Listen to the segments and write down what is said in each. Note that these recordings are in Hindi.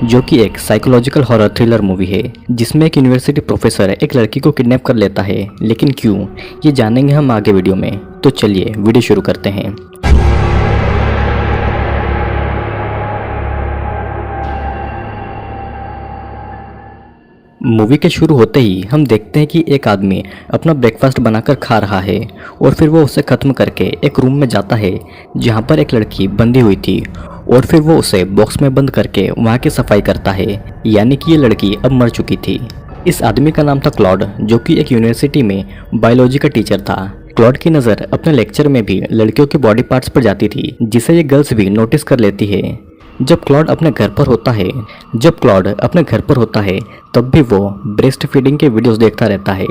जो कि एक साइकोलॉजिकल हॉरर थ्रिलर मूवी है जिसमें एक यूनिवर्सिटी प्रोफेसर एक लड़की को किडनैप कर लेता है। लेकिन क्यों, ये जानेंगे हम आगे वीडियो में। तो चलिए वीडियो शुरू करते हैं। मूवी के शुरू होते ही हम देखते हैं कि एक आदमी अपना ब्रेकफास्ट बनाकर खा रहा है और फिर वो उसे ख़त्म करके एक रूम में जाता है जहाँ पर एक लड़की बंधी हुई थी और फिर वो उसे बॉक्स में बंद करके वहाँ की सफाई करता है। यानी कि ये लड़की अब मर चुकी थी। इस आदमी का नाम था क्लॉड, जो कि एक यूनिवर्सिटी में बायोलॉजी का टीचर था। क्लॉड की नज़र अपने लेक्चर में भी लड़कियों के बॉडी पार्ट्स पर जाती थी, जिसे ये गर्ल्स भी नोटिस कर लेती है। जब क्लॉड अपने घर पर होता है तब भी वो ब्रेस्ट फीडिंग के वीडियोस देखता रहता है।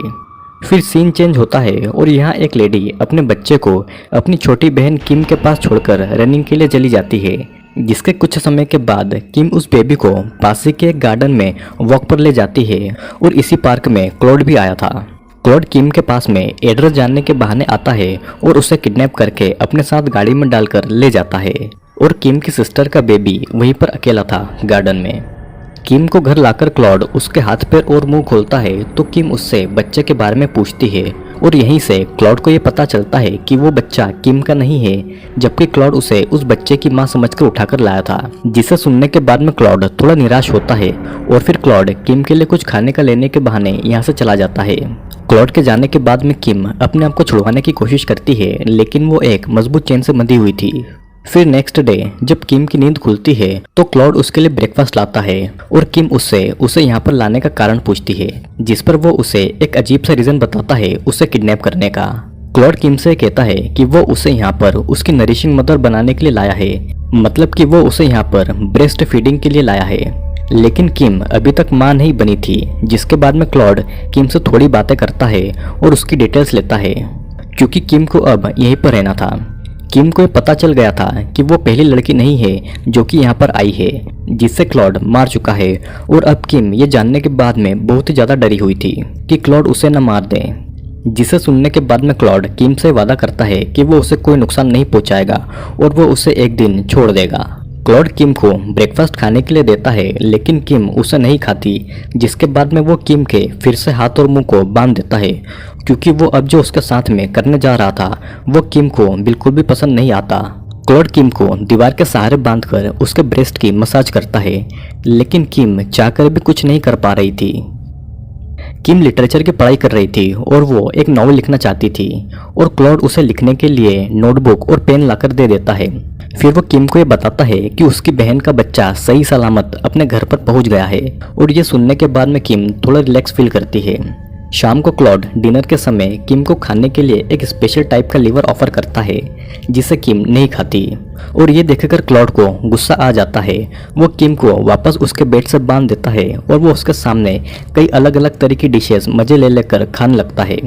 फिर सीन चेंज होता है और यहाँ एक लेडी अपने बच्चे को अपनी छोटी बहन किम के पास छोड़कर रनिंग के लिए चली जाती है, जिसके कुछ समय के बाद किम उस बेबी को पास ही के एक गार्डन में वॉक पर ले जाती है और इसी पार्क में क्लॉड भी आया था। क्लॉड किम के पास में एड्रेस जानने के बहाने आता है और उसे किडनैप करके अपने साथ गाड़ी में डालकर ले जाता है और किम की सिस्टर का बेबी वहीं पर अकेला था गार्डन में। किम को घर लाकर क्लॉड उसके हाथ पैर और मुंह खोलता है तो किम उससे बच्चे के बारे में पूछती है और यहीं से क्लॉड को ये पता चलता है कि वो बच्चा किम का नहीं है, जबकि क्लॉड उसे उस बच्चे की मां समझकर उठाकर लाया था। जिसे सुनने के बाद में क्लॉड थोड़ा निराश होता है और फिर क्लॉड किम के लिए कुछ खाने का लेने के बहाने यहाँ से चला जाता है। क्लॉड के जाने के बाद में किम अपने आप को छुड़वाने की कोशिश करती है, लेकिन वो एक मजबूत चेन से बंधी हुई थी। फिर नेक्स्ट डे जब किम की नींद खुलती है तो क्लॉड उसके लिए ब्रेकफास्ट लाता है और किम उसे यहाँ पर लाने का कारण पूछती है, जिस पर वो उसे एक अजीब सा रीजन बताता है उसे किडनैप करने का। क्लॉड किम से कहता है कि वो उसे यहाँ पर उसकी नरिशिंग मदर बनाने के लिए लाया है, मतलब कि वो उसे यहाँ पर ब्रेस्ट फीडिंग के लिए लाया है। लेकिन किम अभी तक मां नहीं बनी थी, जिसके बाद में क्लॉड किम से थोड़ी बातें करता है और उसकी डिटेल्स लेता है, क्योंकि किम को अब यहीं पर रहना था। किम को ये पता चल गया था कि वो पहली लड़की नहीं है जो कि यहाँ पर आई है, जिससे क्लॉड मार चुका है। और अब किम ये जानने के बाद में बहुत ही ज़्यादा डरी हुई थी कि क्लॉड उसे न मार दे। जिसे सुनने के बाद में क्लॉड किम से वादा करता है कि वो उसे कोई नुकसान नहीं पहुँचाएगा और वो उसे एक दिन छोड़ देगा। क्लॉड किम को ब्रेकफास्ट खाने के लिए देता है, लेकिन किम उसे नहीं खाती, जिसके बाद में वो किम के फिर से हाथ और मुंह को बांध देता है, क्योंकि वो अब जो उसके साथ में करने जा रहा था वो किम को बिल्कुल भी पसंद नहीं आता। क्लॉड किम को दीवार के सहारे बांधकर उसके ब्रेस्ट की मसाज करता है, लेकिन किम चाहकर भी कुछ नहीं कर पा रही थी। किम लिटरेचर की पढ़ाई कर रही थी और वो एक नॉवल लिखना चाहती थी और क्लॉड उसे लिखने के लिए नोटबुक और पेन लाकर दे देता है। फिर वो किम को ये बताता है कि उसकी बहन का बच्चा सही सलामत अपने घर पर पहुंच गया है और ये सुनने के बाद में किम थोड़ा रिलैक्स फील करती है। शाम को क्लॉड डिनर के समय किम को खाने के लिए एक स्पेशल टाइप का लीवर ऑफर करता है, जिसे किम नहीं खाती और ये देखकर क्लॉड को गुस्सा आ जाता है। वो किम को वापस उसके बेड से बांध देता है और वो उसके सामने कई अलग अलग तरह की डिशेस मजे ले लेकर खाने लगता है।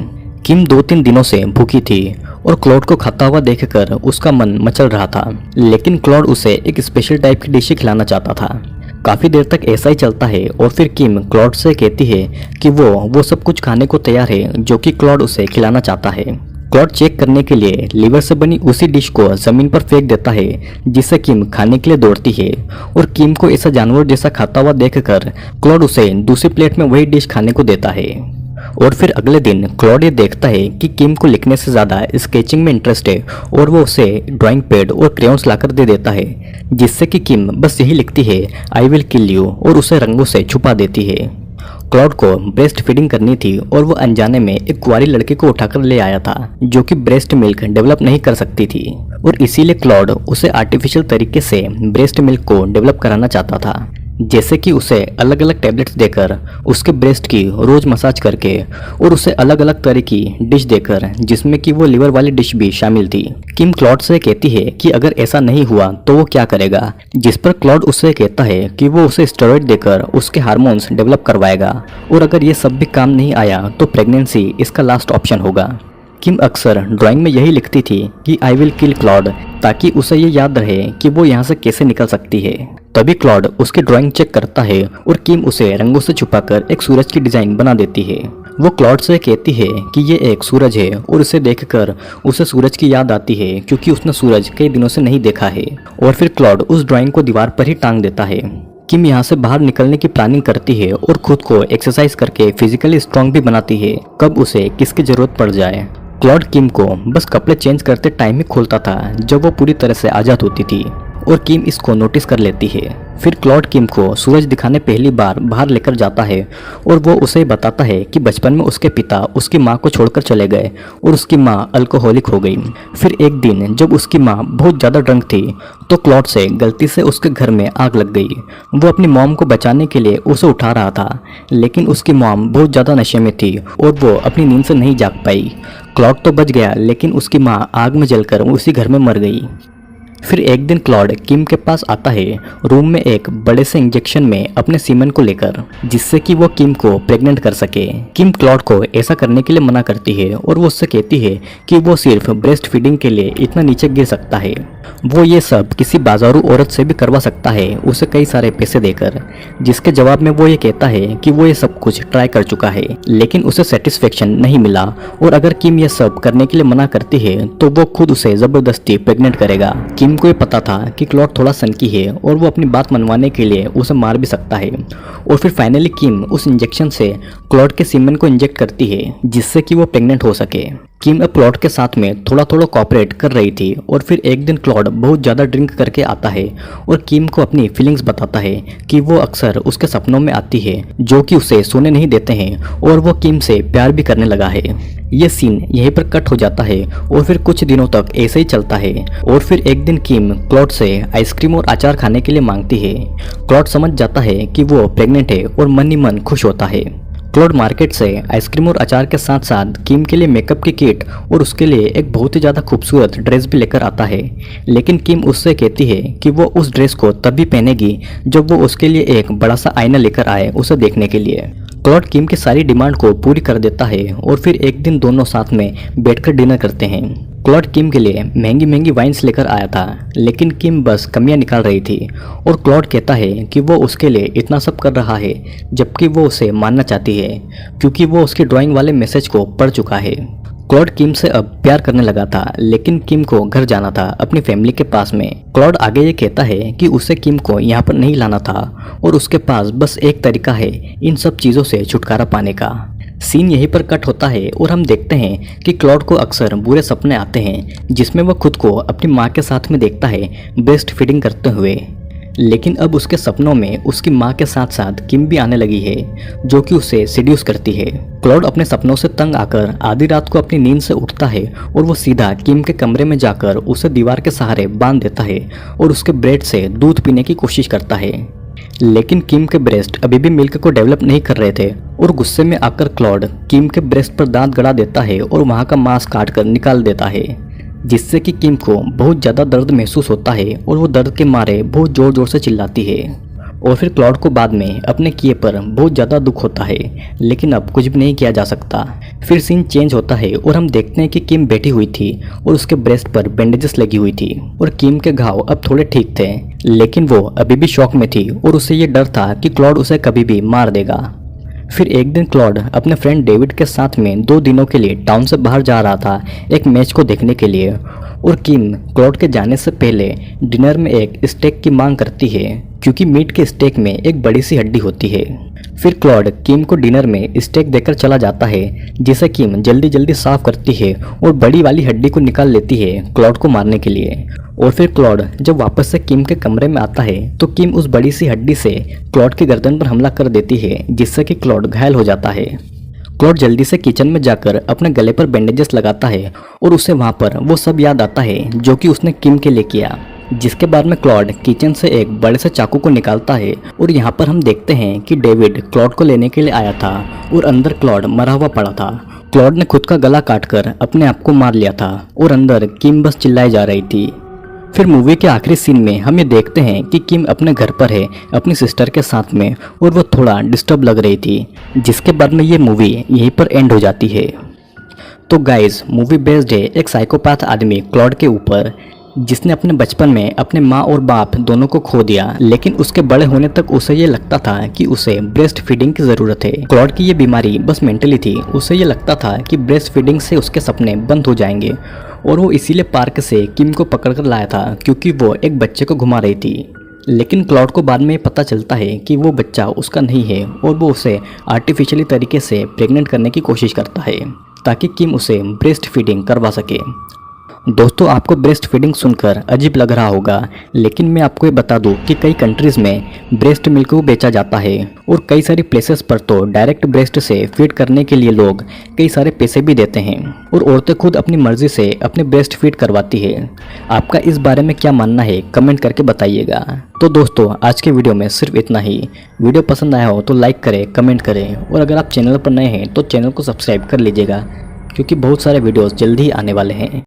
किम 2-3 दिनों से भूखी थी और क्लॉड को खाता हुआ देखकर उसका मन मचल रहा था, लेकिन क्लॉड उसे एक स्पेशल टाइप की डिश खिलाना चाहता था। काफ़ी देर तक ऐसा ही चलता है और फिर किम क्लॉड से कहती है कि वो सब कुछ खाने को तैयार है जो कि क्लॉड उसे खिलाना चाहता है। क्लॉड चेक करने के लिए लीवर से बनी उसी डिश को ज़मीन पर फेंक देता है, जिसे किम खाने के लिए दौड़ती है और किम को ऐसा जानवर जैसा खाता हुआ देखकर क्लॉड उसे दूसरी प्लेट में वही डिश खाने को देता है। और फिर अगले दिन क्लॉड ये देखता है कि किम को लिखने से ज़्यादा स्केचिंग में इंटरेस्ट है और वो उसे ड्राइंग पैड और क्रेयॉन्स लाकर दे देता है, जिससे कि किम बस यही लिखती है आई विल किल यू और उसे रंगों से छुपा देती है। क्लॉड को ब्रेस्ट फीडिंग करनी थी और वो अनजाने में एक कुंवारी लड़की को उठाकर ले आया था जो कि ब्रेस्ट मिल्क डेवलप नहीं कर सकती थी और इसीलिए क्लॉड उसे आर्टिफिशियल तरीके से ब्रेस्ट मिल्क को डेवलप कराना चाहता था, जैसे कि उसे अलग अलग टैबलेट्स देकर उसके ब्रेस्ट की रोज मसाज करके और उसे अलग अलग तरह की डिश देकर, जिसमें कि वो लीवर वाली डिश भी शामिल थी। किम क्लॉड से कहती है कि अगर ऐसा नहीं हुआ तो वो क्या करेगा, जिस पर क्लॉड उससे कहता है कि वो उसे स्टेरॉइड देकर उसके हार्मोन्स डेवलप करवाएगा और अगर ये सब भी काम नहीं आया तो प्रेगनेंसी इसका लास्ट ऑप्शन होगा। किम अक्सर ड्राइंग में यही लिखती थी कि आई विल किल क्लॉड, ताकि उसे ये याद रहे कि वो यहाँ से कैसे निकल सकती है। तभी क्लॉड उसकी ड्राइंग चेक करता है और किम उसे रंगों से छुपाकर एक सूरज की डिजाइन बना देती है। वो क्लॉड से कहती है कि ये एक सूरज है और उसे देखकर उसे सूरज की याद आती है, क्योंकि उसने सूरज कई दिनों से नहीं देखा है। और फिर क्लॉड उस ड्राइंग को दीवार पर ही टांग देता है। किम यहाँ से बाहर निकलने की प्लानिंग करती है और खुद को एक्सरसाइज करके फिजिकली स्ट्रांग भी बनाती है, कब उसे किसकी जरूरत पड़ जाए। क्लॉड किम को बस कपड़े चेंज करते टाइम ही खोलता था जब वो पूरी तरह से आज़ाद होती थी और किम इसको नोटिस कर लेती है। फिर क्लॉड किम को सूरज दिखाने पहली बार बाहर लेकर जाता है और वो उसे बताता है कि बचपन में उसके पिता उसकी माँ को छोड़कर चले गए और उसकी माँ अल्कोहलिक हो गई। फिर एक दिन जब उसकी माँ बहुत ज़्यादा ड्रंक थी तो क्लॉड से गलती से उसके घर में आग लग गई। वो अपनी मॉम को बचाने के लिए उसे उठा रहा था, लेकिन उसकी मॉम बहुत ज़्यादा नशे में थी और वो अपनी नींद से नहीं जाग पाई। क्लॉड तो बच गया, लेकिन उसकी माँ आग में जलकर उसी घर में मर गई। फिर एक दिन क्लॉड किम के पास आता है रूम में एक बड़े से इंजेक्शन में अपने सीमन को लेकर, जिससे कि वो किम को प्रेग्नेंट कर सके। किम क्लॉड को ऐसा करने के लिए मना करती है और वो उससे कहती है कि वो सिर्फ ब्रेस्ट फीडिंग के लिए इतना नीचे गिर सकता है, वो ये सब किसी बाजारू औरत से भी करवा सकता है उसे कई सारे पैसे देकर। जिसके जवाब में वो ये कहता है कि वो ये सब कुछ ट्राई कर चुका है, लेकिन उसे सेटिस्फेक्शन नहीं मिला और अगर किम ये सब करने के लिए मना करती है तो वो खुद उसे जबरदस्ती प्रेग्नेंट करेगा। किम को ये पता था कि क्लॉड थोड़ा सनकी है और वो अपनी बात मनवाने के लिए उसे मार भी सकता है। और फिर फाइनली किम उस इंजेक्शन से क्लॉड के सीमन को इंजेक्ट करती है जिससे कि वो प्रेग्नेंट हो सके। किम अब क्लॉड के साथ में थोड़ा थोड़ा कोऑपरेट कर रही थी और फिर एक दिन क्लॉड बहुत ज़्यादा ड्रिंक करके आता है और किम को अपनी फीलिंग्स बताता है कि वो अक्सर उसके सपनों में आती है जो कि उसे सोने नहीं देते हैं और वो किम से प्यार भी करने लगा है। ये सीन यहीं पर कट हो जाता है और फिर कुछ दिनों तक ऐसे ही चलता है और फिर एक दिन किम क्लॉड से आइसक्रीम और अचार खाने के लिए मांगती है। क्लॉड समझ जाता है कि वो प्रेग्नेंट है और मन ही मन खुश होता है। क्लॉड मार्केट से आइसक्रीम और अचार के साथ साथ किम के लिए मेकअप की किट और उसके लिए एक बहुत ही ज़्यादा खूबसूरत ड्रेस भी लेकर आता है, लेकिन किम उससे कहती है कि वो उस ड्रेस को तभी पहनेगी जब वो उसके लिए एक बड़ा सा आईना लेकर आए उसे देखने के लिए। क्लॉड किम की सारी डिमांड को पूरी कर देता है और फिर एक दिन दोनों साथ में बैठकर डिनर करते हैं। क्लॉड किम के लिए महंगी महंगी वाइन्स लेकर आया था, लेकिन किम बस कमियां निकाल रही थी और क्लॉड कहता है कि वो उसके लिए इतना सब कर रहा है जबकि वो उसे मानना चाहती है क्योंकि वो उसकी ड्राइंग वाले मैसेज को पढ़ चुका है। क्लॉड किम से अब प्यार करने लगा था, लेकिन किम को घर जाना था अपनी फैमिली के पास में। क्लॉड आगे ये कहता है कि उसे किम को यहाँ पर नहीं लाना था और उसके पास बस एक तरीका है इन सब चीज़ों से छुटकारा पाने का। सीन यहीं पर कट होता है और हम देखते हैं कि क्लॉड को अक्सर बुरे सपने आते हैं जिसमें वह खुद को अपनी माँ के साथ में देखता है ब्रेस्ट फीडिंग करते हुए, लेकिन अब उसके सपनों में उसकी माँ के साथ साथ किम भी आने लगी है जो कि उसे सीड्यूस करती है। क्लॉड अपने सपनों से तंग आकर आधी रात को अपनी नींद से उठता है और वो सीधा किम के कमरे में जाकर उसे दीवार के सहारे बांध देता है और उसके ब्रेड से दूध पीने की कोशिश करता है, लेकिन किम के ब्रेस्ट अभी भी मिल्क को डेवलप नहीं कर रहे थे और गुस्से में आकर क्लॉड किम के ब्रेस्ट पर दांत गड़ा देता है और वहां का मांस काट कर निकाल देता है, जिससे कि किम को बहुत ज़्यादा दर्द महसूस होता है और वो दर्द के मारे बहुत ज़ोर ज़ोर से चिल्लाती है। और फिर क्लॉड को बाद में अपने किए पर बहुत ज़्यादा दुख होता है, लेकिन अब कुछ भी नहीं किया जा सकता। फिर सीन चेंज होता है और हम देखते हैं कि किम बैठी हुई थी और उसके ब्रेस्ट पर बैंडेजेस लगी हुई थी और किम के घाव अब थोड़े ठीक थे, लेकिन वो अभी भी शॉक में थी और उसे ये डर था कि क्लॉड उसे कभी भी मार देगा। फिर एक दिन क्लॉड अपने फ्रेंड डेविड के साथ में 2 दिनों के लिए टाउन से बाहर जा रहा था एक मैच को देखने के लिए और किम क्लॉड के जाने से पहले डिनर में एक स्टेक की मांग करती है क्योंकि मीट के स्टेक में एक बड़ी सी हड्डी होती है। फिर क्लॉड किम को डिनर में स्टेक देकर चला जाता है, जिसे किम जल्दी जल्दी साफ करती है और बड़ी वाली हड्डी को निकाल लेती है क्लॉड को मारने के लिए। और फिर क्लॉड जब वापस से किम के कमरे में आता है तो किम उस बड़ी सी हड्डी से क्लॉड की गर्दन पर हमला कर देती है, जिससे कि क्लॉड घायल हो जाता है। क्लॉड जल्दी से किचन में जाकर अपने गले पर बैंडेजेस लगाता है और उसे वहाँ पर वो सब याद आता है जो कि उसने किम के लिए किया, जिसके बाद में क्लॉड किचन से एक बड़े से चाकू को निकालता है और यहाँ पर हम देखते हैं कि डेविड क्लॉड को लेने के लिए आया था और अंदर क्लॉड मरा हुआ पड़ा था। क्लॉड ने खुद का गला काटकर अपने आप को मार लिया था और अंदर किम बस चिल्लाई जा रही थी। फिर मूवी के आखिरी सीन में हम ये देखते हैं कि किम अपने घर पर है अपनी सिस्टर के साथ में और वो थोड़ा डिस्टर्ब लग रही थी, जिसके बाद में ये मूवी यहीं पर एंड हो जाती है। तो गाइज मूवी बेस्ड है एक साइकोपैथ आदमी क्लॉड के ऊपर जिसने अपने बचपन में अपने माँ और बाप दोनों को खो दिया, लेकिन उसके बड़े होने तक उसे ये लगता था कि उसे ब्रेस्ट फीडिंग की ज़रूरत है। क्लॉड की ये बीमारी बस मेंटली थी, उसे ये लगता था कि ब्रेस्ट फीडिंग से उसके सपने बंद हो जाएंगे और वो इसीलिए पार्क से किम को पकड़ कर लाया था क्योंकि वो एक बच्चे को घुमा रही थी। लेकिन क्लाउड को बाद में पता चलता है कि वो बच्चा उसका नहीं है और वो उसे आर्टिफिशियली तरीके से प्रेग्नेंट करने की कोशिश करता है ताकि किम उसे ब्रेस्ट फीडिंग करवा सके। दोस्तों, आपको ब्रेस्ट फीडिंग सुनकर अजीब लग रहा होगा, लेकिन मैं आपको ये बता दूं कि कई कंट्रीज़ में ब्रेस्ट मिल्क को बेचा जाता है और कई सारी प्लेसेस पर तो डायरेक्ट ब्रेस्ट से फीड करने के लिए लोग कई सारे पैसे भी देते हैं और औरतें खुद अपनी मर्जी से अपने ब्रेस्ट फीड करवाती है। आपका इस बारे में क्या मानना है, कमेंट करके बताइएगा। तो दोस्तों, आज के वीडियो में सिर्फ इतना ही। वीडियो पसंद आया हो तो लाइक करें, कमेंट करें और अगर आप चैनल पर नए हैं तो चैनल को सब्सक्राइब कर लीजिएगा, क्योंकि बहुत सारे वीडियोज़ जल्दी ही आने वाले हैं।